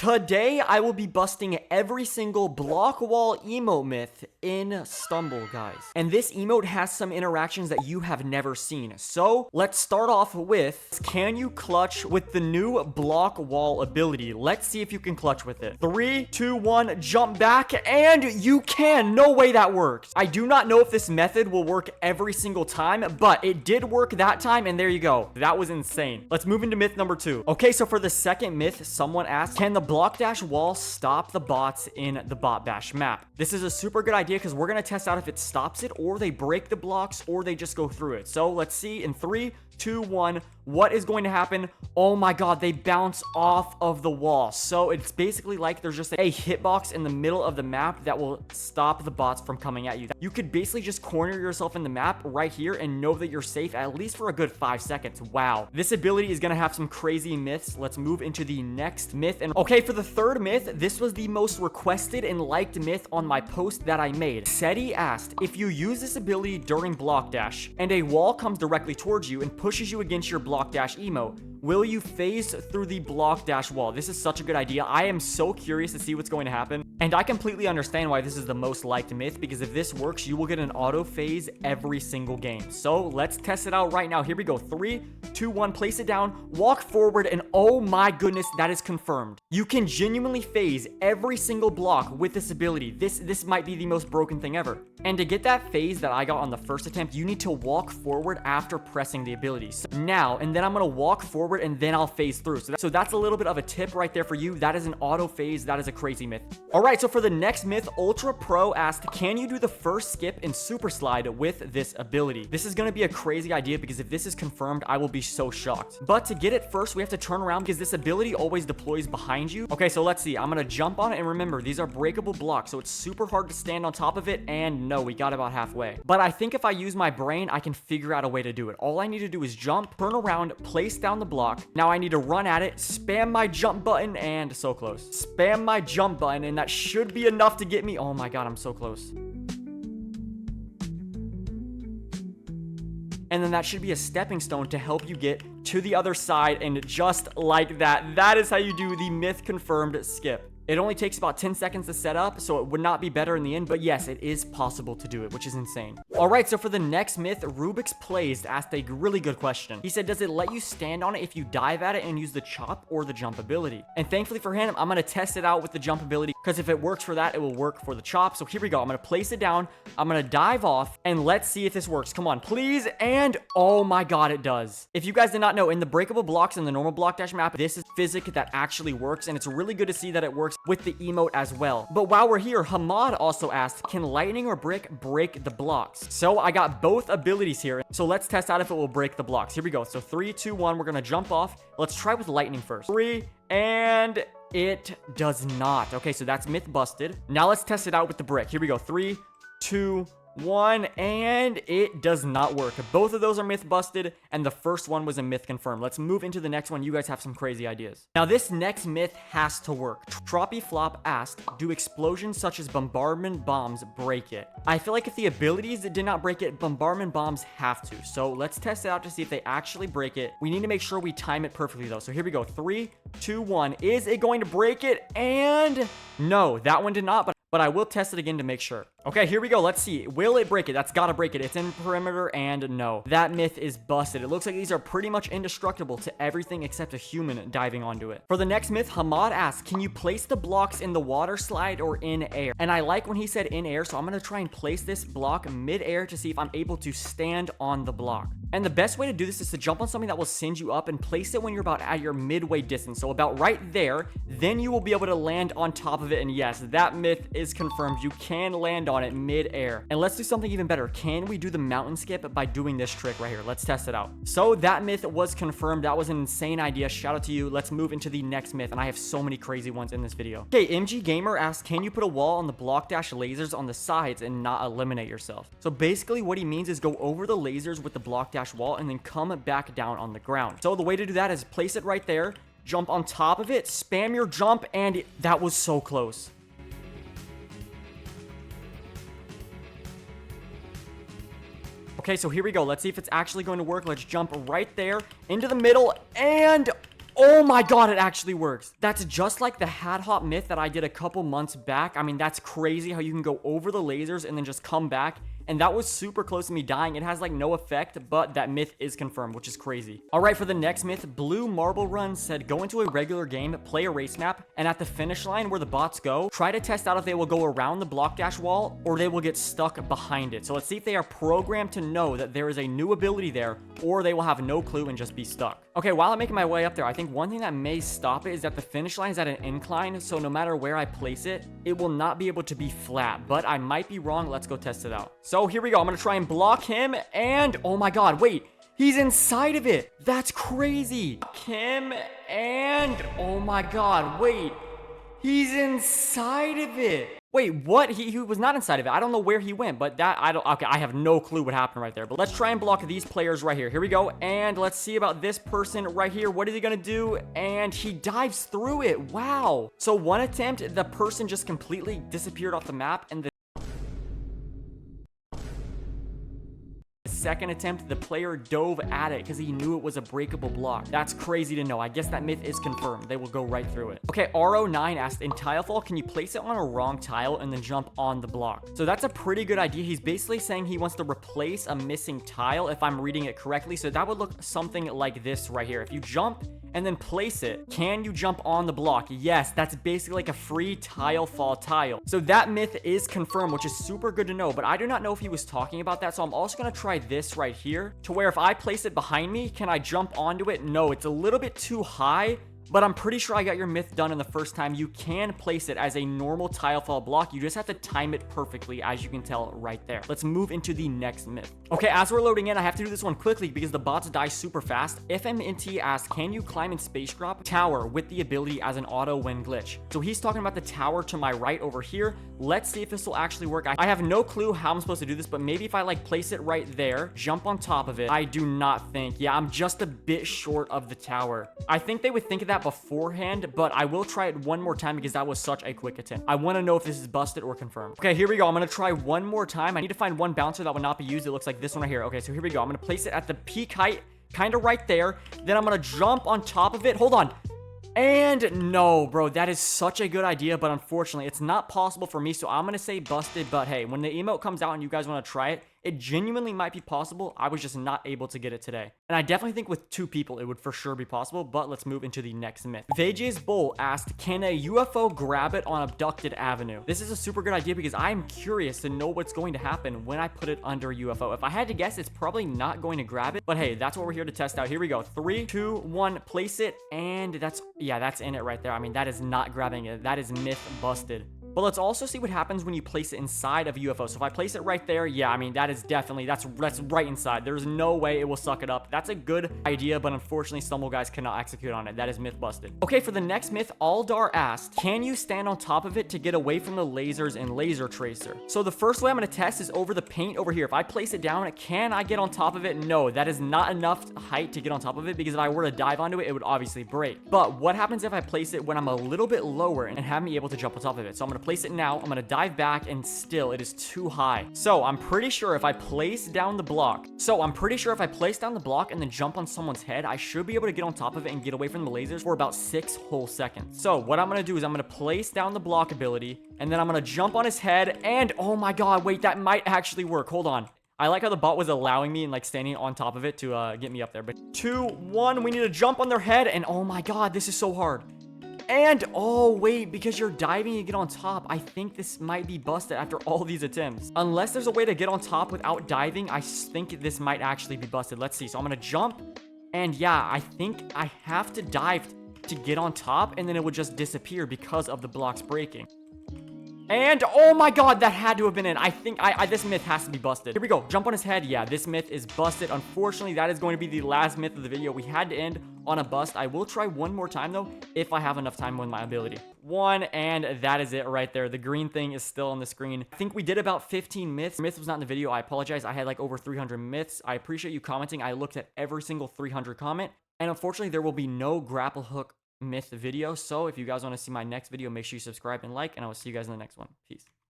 Today, I will be busting every single block wall emote myth in Stumble, guys. And this emote has some interactions that you have never seen. So, let's start off with, can you clutch with the new block wall ability? Let's see if you can clutch with it. 3, 2, 1, jump back, and you can. No way that works. I do not know if this method will work every single time, but it did work that time, and there you go. That was insane. Let's move into myth number 2. Okay, so for the second myth, someone asked, can the block dash wall stop the bots in the bot bash map? This is a super good idea because we're going to test out if it stops it, or they break the blocks, or they just go through it. So let's see in 3, 2, 1, what is going to happen? Oh my god, they bounce off of the wall. So it's basically like there's just a hitbox in the middle of the map that will stop the bots from coming at you. You could basically just corner yourself in the map right here and know that you're safe at least for a good 5 seconds. Wow. This ability is going to have some crazy myths. Let's move into the next myth. And okay, for the third myth, this was the most requested and liked myth on my post that I made. Seti asked, if you use this ability during block dash and a wall comes directly towards you and pushes you against your block dash emote, will you phase through the block dash wall? This is such a good idea. I am so curious to see what's going to happen. And I completely understand why this is the most liked myth, because if this works, you will get an auto phase every single game. So let's test it out right now. Here we go. 3, 2, 1, place it down, walk forward, and oh my goodness, that is confirmed. You can genuinely phase every single block with this ability. This might be the most broken thing ever. And to get that phase that I got on the first attempt, you need to walk forward after pressing the ability. So now, and then I'm going to walk forward and then I'll phase through. So that's a little bit of a tip right there for you. That is an auto phase. That is a crazy myth. All right, so for the next myth, Ultra Pro asked, can you do the first skip in Super Slide with this ability? This is going to be a crazy idea because if this is confirmed, I will be so shocked. But to get it first, we have to turn around because this ability always deploys behind you. Okay, so let's see. I'm going to jump on it, and remember, these are breakable blocks, so it's super hard to stand on top of it, and no, we got about halfway. But I think if I use my brain, I can figure out a way to do it. All I need to do is jump, turn around, place down the block. Now I need to run at it, spam my jump button, and so close. Spam my jump button, and that should be enough to get me. Oh my god, I'm so close. And then that should be a stepping stone to help you get to the other side, and just like that, that is how you do the myth confirmed skip. It only takes about 10 seconds to set up, so it would not be better in the end, but yes, it is possible to do it, which is insane. All right, so for the next myth, Rubik's Plays asked a really good question. He said, does it let you stand on it if you dive at it and use the chop or the jump ability? And thankfully for him, I'm going to test it out with the jump ability, because if it works for that, it will work for the chop. So here we go. I'm going to place it down. I'm going to dive off, and let's see if this works. Come on, please. And oh my god, it does. If you guys did not know, in the breakable blocks in the normal block dash map, this is physic that actually works, and it's really good to see that it works with the emote as well. But while we're here, Hamad also asked, can lightning or brick break the blocks? So I got both abilities here. So let's test out if it will break the blocks. Here we go. So 3, 2, 1, we're going to jump off. Let's try with lightning first. 3, and it does not. Okay, so that's myth busted. Now let's test it out with the brick. Here we go. 3, 2, 1, and it does not work. Both of those are myth busted, and the first one was a myth confirmed. Let's move into the next one. You guys have some crazy ideas. Now, this next myth has to work. Troppy Flop asked, do explosions such as bombardment bombs break it? I feel like if the abilities did not break it, bombardment bombs have to. So let's test it out to see if they actually break it. We need to make sure we time it perfectly, though. So here we go. 3, 2, 1. Is it going to break it? And no, that one did not, but I will test it again to make sure. Okay, here we go. Let's see. Will it break it? That's gotta break it. It's in perimeter, and no. That myth is busted. It looks like these are pretty much indestructible to everything except a human diving onto it. For the next myth, Hamad asks, can you place the blocks in the water slide or in air? And I like when he said in air, so I'm gonna try and place this block mid-air to see if I'm able to stand on the block. And the best way to do this is to jump on something that will send you up and place it when you're about at your midway distance. So about right there, then you will be able to land on top of it. And yes, that myth is confirmed. You can land on it mid-air. And let's do something even better. Can we do the mountain skip by doing this trick right here? Let's test it out. So that myth was confirmed. That was an insane idea. Shout out to you. Let's move into the next myth. And I have so many crazy ones in this video. Okay, MG Gamer asked, can you put a wall on the block dash lasers on the sides and not eliminate yourself? So basically what he means is go over the lasers with the block dash wall and then come back down on the ground. So the way to do that is place it right there, jump on top of it, spam your jump, and that was so close. Okay, so here we go. Let's see if it's actually going to work. Let's jump right there into the middle, and Oh my god, it actually works. That's just like the hat hop myth that I did a couple months back. I mean, that's crazy how you can go over the lasers and then just come back. And that was super close to me dying. It has like no effect, but that myth is confirmed, which is crazy. All right, for the next myth, Blue Marble Run said, go into a regular game, play a race map, and at the finish line where the bots go, try to test out if they will go around the block dash wall or they will get stuck behind it. So let's see if they are programmed to know that there is a new ability there, or they will have no clue and just be stuck. Okay, while I'm making my way up there, I think one thing that may stop it is that the finish line is at an incline, so no matter where I place it, it will not be able to be flat, but I might be wrong. Let's go test it out. So here we go. I'm gonna try and block him, and oh my god, wait, he's inside of it. That's crazy. Block him, and oh my god, wait, he's inside of it. Wait, what? He was not inside of it. I don't know where he went, but that, okay, I have no clue what happened right there. But let's try and block these players right here. Here we go. And let's see about this person right here. What is he gonna do? And he dives through it. Wow. So one attempt, the person just completely disappeared off the map, and the second attempt, the player dove at it because he knew it was a breakable block. That's crazy to know. I guess that myth is confirmed. They will go right through it. Okay, RO9 asked, in tile fall, can you place it on a wrong tile and then jump on the block? So that's a pretty good idea. He's basically saying he wants to replace a missing tile, if I'm reading it correctly. So that would look something like this right here. If you jump and then place it, can you jump on the block? Yes, that's basically like a free tile fall tile. So that myth is confirmed, which is super good to know, but I do not know if he was talking about that. So I'm also gonna try this right here to where if I place it behind me, can I jump onto it? No, it's a little bit too high, but I'm pretty sure I got your myth done in the first time. You can place it as a normal tile fall block. You just have to time it perfectly, as you can tell right there. Let's move into the next myth. Okay, as we're loading in, I have to do this one quickly because the bots die super fast. FMNT asks, can you climb in space drop tower with the ability as an auto when glitch? So he's talking about the tower to my right over here. Let's see if this will actually work. I have no clue how I'm supposed to do this, but maybe if I like place it right there, jump on top of it. I do not think. Yeah, I'm just a bit short of the tower. I think they would think of that beforehand, but I will try it one more time because that was such a quick attempt. I want to know if this is busted or confirmed. Okay, here we go. I'm going to try one more time. I need to find one bouncer that will not be used. It looks like this one right here. Okay, so here we go. I'm going to place it at the peak height, kind of right there. Then I'm going to jump on top of it. Hold on. And no, bro, that is such a good idea, but unfortunately, it's not possible for me, so I'm going to say busted, but hey, when the emote comes out and you guys want to try it, it genuinely might be possible. I was just not able to get it today. And I definitely think with 2 people, it would for sure be possible, but let's move into the next myth. Vege's Bull asked, can a UFO grab it on Abducted Avenue? This is a super good idea because I'm curious to know what's going to happen when I put it under a UFO. If I had to guess, it's probably not going to grab it, but hey, that's what we're here to test out. Here we go. 3, 2, 1, place it, and that's in it right there. I mean, that is not grabbing it. That is myth busted. But let's also see what happens when you place it inside of a UFO. So if I place it right there, yeah, I mean, that is definitely, that's right inside. There's no way it will suck it up. That's a good idea, but unfortunately, Stumble Guys cannot execute on it. That is myth busted. Okay, for the next myth, Aldar asked, can you stand on top of it to get away from the lasers in Laser Tracer? So the first way I'm going to test is over the paint over here. If I place it down, can I get on top of it? No, that is not enough height to get on top of it because if I were to dive onto it, it would obviously break. But what happens if I place it when I'm a little bit lower and have me able to jump on top of it? So I'm going to place it now. I'm going to dive back and still it is too high. So I'm pretty sure if I place down the block and then jump on someone's head, I should be able to get on top of it and get away from the lasers for about 6 whole seconds. So what I'm going to do is I'm going to place down the block ability and then I'm going to jump on his head and oh my god, wait, that might actually work. Hold on. I like how the bot was allowing me and like standing on top of it to get me up there. But 2, 1, we need to jump on their head and oh my god, this is so hard. And, oh, wait, because you're diving and get on top, I think this might be busted after all these attempts. Unless there's a way to get on top without diving, I think this might actually be busted. Let's see. So I'm going to jump. And yeah, I think I have to dive to get on top, and then it would just disappear because of the blocks breaking. And, oh my god, that had to have been it. I think this myth has to be busted. Here we go. Jump on his head. Yeah, this myth is busted. Unfortunately, that is going to be the last myth of the video. We had to end on a bust. I will try one more time, though, if I have enough time with my ability. 1, and that is it right there. The green thing is still on the screen. I think we did about 15 myths. Myth was not in the video. I apologize. I had like over 300 myths. I appreciate you commenting. I looked at every single 300 comment. And unfortunately, there will be no grapple hook myth video. So if you guys want to see my next video, make sure you subscribe and like, and I will see you guys in the next one. Peace.